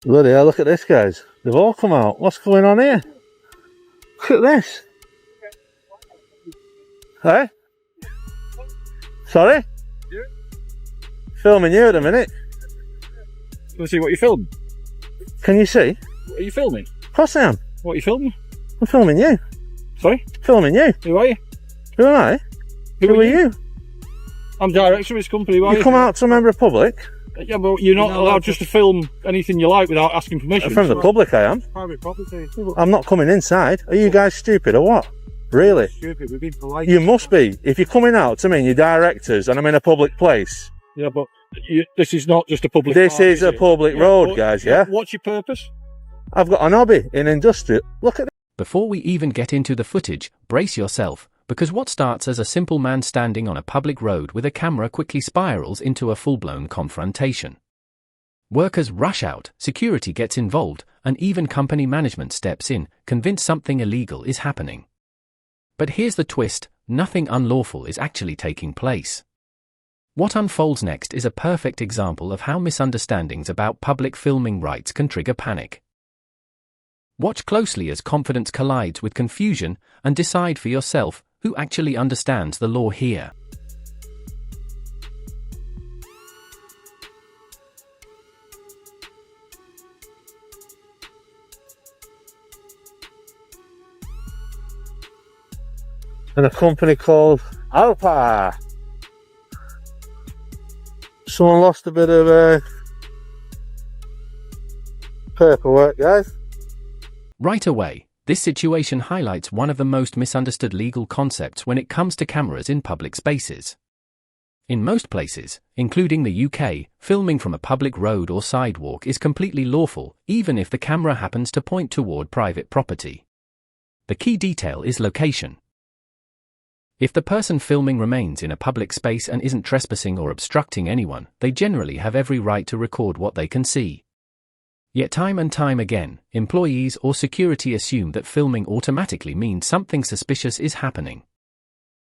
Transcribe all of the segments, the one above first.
Bloody hell, look at this, guys. They've all come out. What's going on here? Look at this. Hey? Sorry? Yeah. Filming you at a minute. Let's see what you're filming. Can you see? What are you filming? Of course I am. What are you filming? I'm filming you. Sorry? Filming you. Who are you? Who am I? Who are you? I'm director of this company. Why You come out to a member of public? Yeah, but you're not allowed just to film anything you like without asking permission. From the public I am. Private property. I'm not coming inside. Are you guys stupid or what? Really? Stupid, we've been polite. You must be. If you're coming out to me and you're directors and I'm in a public place. Yeah, but this is not just a public This park, is a public road, guys, yeah? What's your purpose? I've got an hobby in industrial. Look at this. Before we even get into the footage, brace yourself, because what starts as a simple man standing on a public road with a camera quickly spirals into a full-blown confrontation. Workers rush out, security gets involved, and even company management steps in, convinced something illegal is happening. But here's the twist, nothing unlawful is actually taking place. What unfolds next is a perfect example of how misunderstandings about public filming rights can trigger panic. Watch closely as confidence collides with confusion and decide for yourself who actually understands the law here. And a company called Alpa. Someone lost a bit of paperwork, guys. Right away, this situation highlights one of the most misunderstood legal concepts when it comes to cameras in public spaces. In most places, including the UK, filming from a public road or sidewalk is completely lawful, even if the camera happens to point toward private property. The key detail is location. If the person filming remains in a public space and isn't trespassing or obstructing anyone, they generally have every right to record what they can see. Yet time and time again, employees or security assume that filming automatically means something suspicious is happening.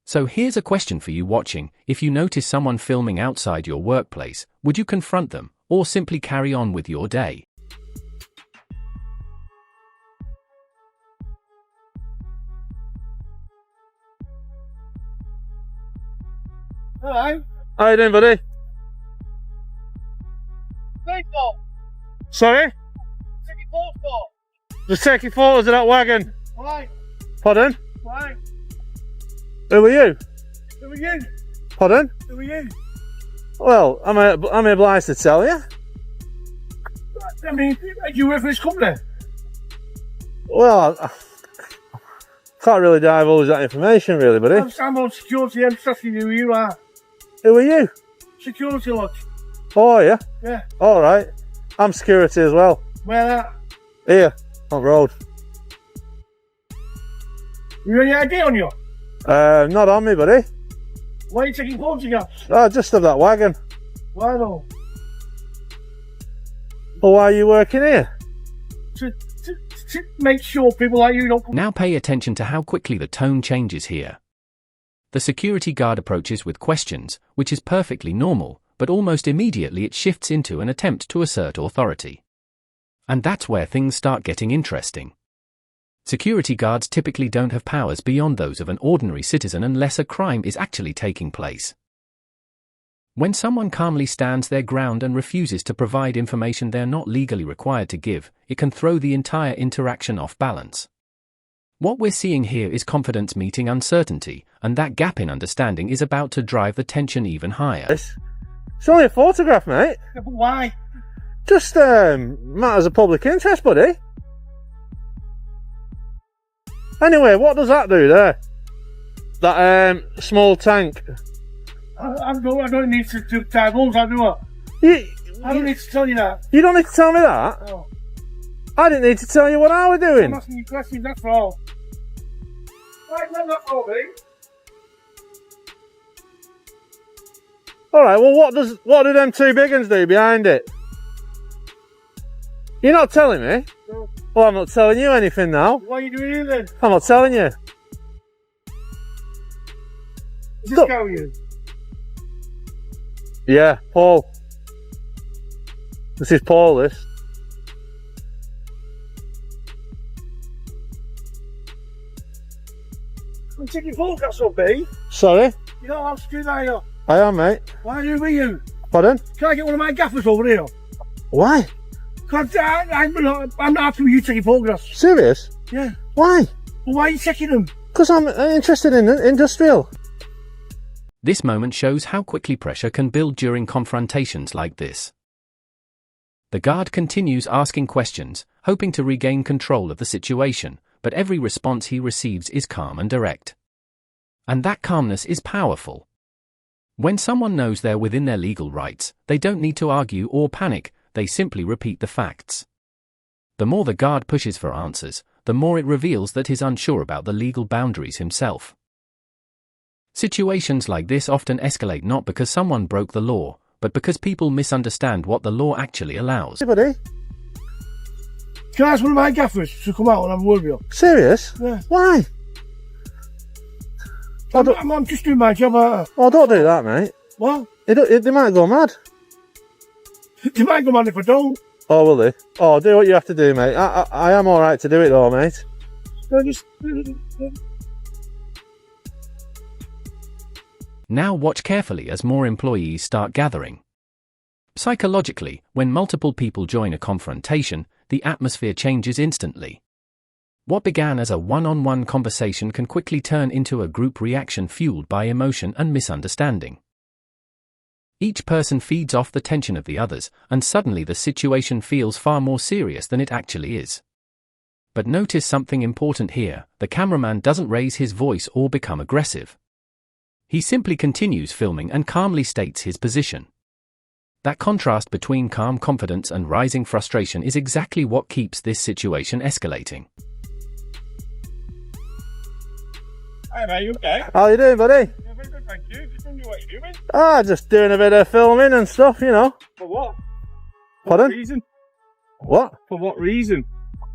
So here's a question for you watching: if you notice someone filming outside your workplace, would you confront them, or simply carry on with your day? Hello. How you doing, buddy? Baseball. Sorry? Taking photos for. Just taking photos of that wagon. Why? Pardon? Why? Who are you? Who are you? Pardon? Who are you? Well, am I obliged to tell you? I mean, do you work for this company? Well, I can't really divulge that information, really, buddy. I'm on security. I'm asking you who you are. Who are you? Security lodge. Oh, yeah? Yeah. All right. I'm security as well. Where at? Here, on road. You got any ID on you? Not on me, buddy. Why are you taking photographs? Oh, just of that wagon. Why though? Well, why are you working here? To make sure people like you don't. Now pay attention to how quickly the tone changes here. The security guard approaches with questions, which is perfectly normal, but almost immediately it shifts into an attempt to assert authority. And that's where things start getting interesting. Security guards typically don't have powers beyond those of an ordinary citizen unless a crime is actually taking place. When someone calmly stands their ground and refuses to provide information they're not legally required to give, it can throw the entire interaction off balance. What we're seeing here is confidence meeting uncertainty, and that gap in understanding is about to drive the tension even higher. It's only a photograph, mate. Yeah, but why? Just matters of public interest, buddy. Anyway, what does that do there? That small tank. I don't need to do tables, I do it. I don't need to tell you that. You don't need to tell me that? No. I didn't need to tell you what I was doing. I'm asking you questions, that's all. Why is that for me? Alright, well what do them two big uns do behind it? You're not telling me? No. Well, I'm not telling you anything now. What are you doing here then? I'm not telling you. Is this go you? Yeah, Paul. This is Paul, this. I'm taking photographs of me. Sorry? You're not allowed to do that here. I am, mate. Why are you with you? Pardon? Can I get one of my gaffers over here? Why? Because I'm not happy with you taking photographs. Serious? Yeah. Why? Well, why are you checking them? Because I'm interested in industrial. This moment shows how quickly pressure can build during confrontations like this. The guard continues asking questions, hoping to regain control of the situation, but every response he receives is calm and direct. And that calmness is powerful. When someone knows they're within their legal rights, they don't need to argue or panic, they simply repeat the facts. The more the guard pushes for answers, the more it reveals that he's unsure about the legal boundaries himself. Situations like this often escalate not because someone broke the law, but because people misunderstand what the law actually allows. Hey, buddy. Can I ask one of my gaffers to come out and have a word with you? Serious? Yeah. Why? I'm just doing my job. Oh, don't do that, mate. What? They might go mad. They might go mad if I don't. Oh, will they? Oh, do what you have to do, mate. I am alright to do it though, mate. Now watch carefully as more employees start gathering. Psychologically, when multiple people join a confrontation, the atmosphere changes instantly. What began as a one-on-one conversation can quickly turn into a group reaction fueled by emotion and misunderstanding. Each person feeds off the tension of the others, and suddenly the situation feels far more serious than it actually is. But notice something important here: the cameraman doesn't raise his voice or become aggressive. He simply continues filming and calmly states his position. That contrast between calm confidence and rising frustration is exactly what keeps this situation escalating. Hi mate, you okay? How you doing, buddy? Yeah, very good, thank you. Just wondering what you're doing. Just doing a bit of filming and stuff, you know. For what? Pardon? What reason? What? For what reason?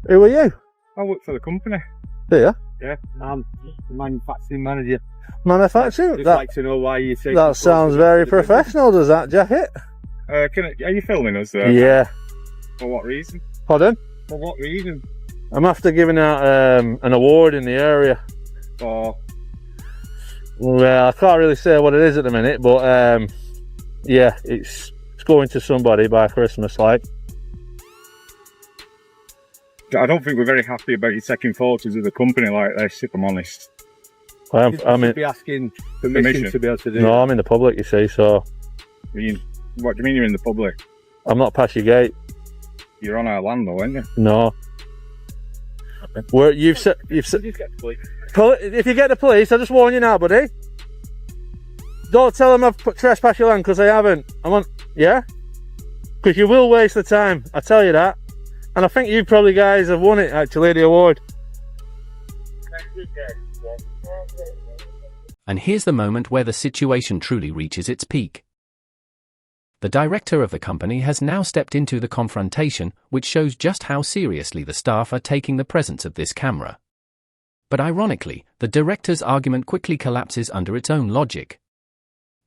Who are you? I work for the company. Do you? Yeah, I'm the manufacturing manager. Manufacturing? Just like to know why you take. That sounds very professional, does that, jacket? Are you filming us there? Yeah. For what reason? Pardon? For what reason? I'm after giving out an award in the area. For Well, I can't really say what it is at the minute, but yeah, it's going to somebody by Christmas, like. I don't think we're very happy about you taking photos of the company like this, if I'm honest. I'm in. Be asking permission to be able to do. No, I'm in the public, you see, so What do you mean you're in the public? I'm not past your gate. You're on our land though, aren't you? No. Where you've said Just get the police. if you get the police, I just warn you now, buddy. Don't tell them I've trespassed your land, because I haven't. Yeah? Because you will waste the time, I tell you that. And I think you probably guys have won it, actually, the award. And here's the moment where the situation truly reaches its peak. The director of the company has now stepped into the confrontation, which shows just how seriously the staff are taking the presence of this camera. But ironically, the director's argument quickly collapses under its own logic.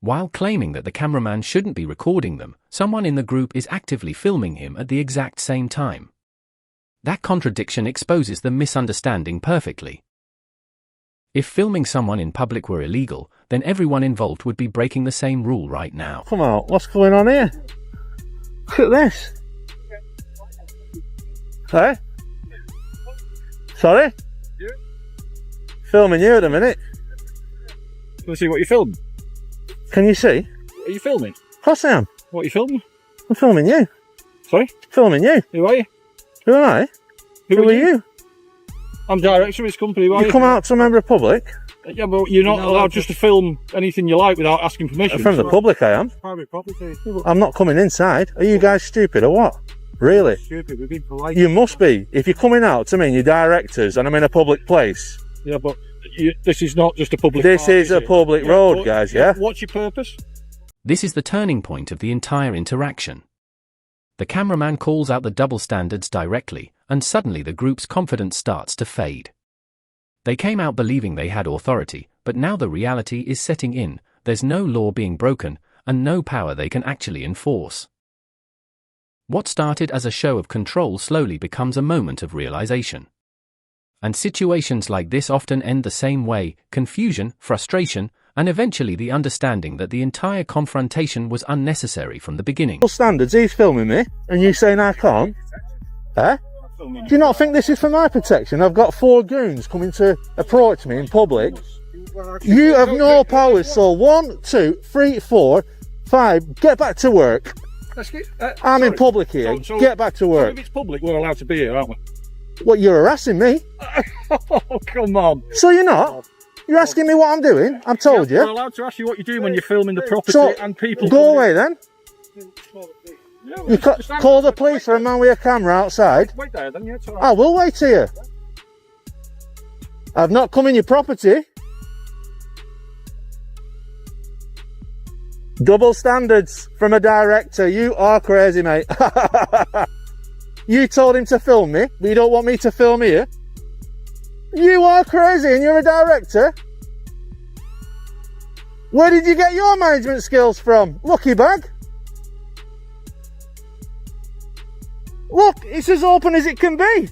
While claiming that the cameraman shouldn't be recording them, someone in the group is actively filming him at the exact same time. That contradiction exposes the misunderstanding perfectly. If filming someone in public were illegal, then everyone involved would be breaking the same rule right now. Come on, what's going on here? Look at this. Hey? Sorry? Yeah. Filming you at the minute. Let's see what you filmed. Can you see? Are you filming? Of course I am. What are you filming? I'm filming you. Sorry? Filming you. Who are you? Who am I? Who are you? I'm director of this company. Why You come out to a member of the public? Yeah, but you're not allowed just to film anything you like without asking permission. From the public I am. Private property. I'm not coming inside. Are you guys stupid or what? Really? Stupid, we've been polite. You must be. If you're coming out to me and you're directors and I'm in a public place. Yeah, but this is not just a public This park, is a it? public road, guys, yeah? What's your purpose? This is the turning point of the entire interaction. The cameraman calls out the double standards directly, and suddenly the group's confidence starts to fade. They came out believing they had authority, but now the reality is setting in. There's no law being broken, and no power they can actually enforce. What started as a show of control slowly becomes a moment of realization. And situations like this often end the same way: confusion, frustration, and eventually the understanding that the entire confrontation was unnecessary from the beginning. Standards, he's filming me, and you saying I can't? Eh? Do you not think this is for my protection? I've got 4 goons coming to approach me in public. You have no powers, so 1, 2, 3, 4, 5, get back to work. I'm in public here, get back to work. If it's public, we're allowed to be here, aren't we? What, you're harassing me? Oh, come on. So you're not? You're asking me what I'm doing? I've told We're you. allowed to ask you what you're doing when you're filming the property So, and people... go away then. You call the police for a man with a camera outside. Wait there then, yeah, it's all right. I will wait here. I've not come in your property. Double standards from a director. You are crazy, mate. You told him to film me, but you don't want me to film here. You are crazy and you're a director. Where did you get your management skills from? Lucky bag. Look, it's as open as it can be.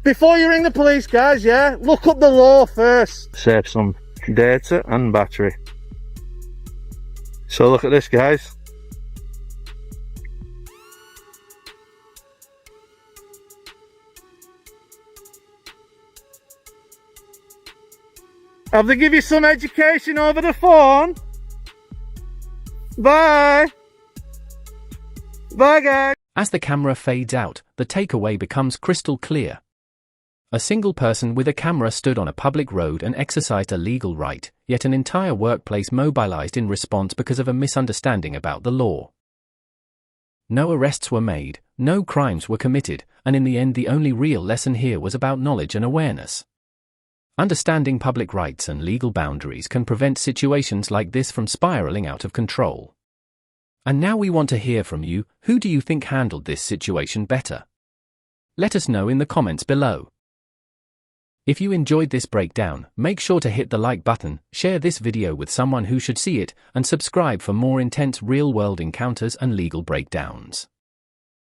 Before you ring the police, guys, yeah, look up the law first. Save some data and battery. So look at this, guys. Have they give you some education over the phone? Bye. Bye, guys. As the camera fades out, the takeaway becomes crystal clear. A single person with a camera stood on a public road and exercised a legal right, yet an entire workplace mobilized in response because of a misunderstanding about the law. No arrests were made, no crimes were committed, and in the end the only real lesson here was about knowledge and awareness. Understanding public rights and legal boundaries can prevent situations like this from spiraling out of control. And now we want to hear from you. Who do you think handled this situation better? Let us know in the comments below. If you enjoyed this breakdown, make sure to hit the like button, share this video with someone who should see it, and subscribe for more intense real-world encounters and legal breakdowns.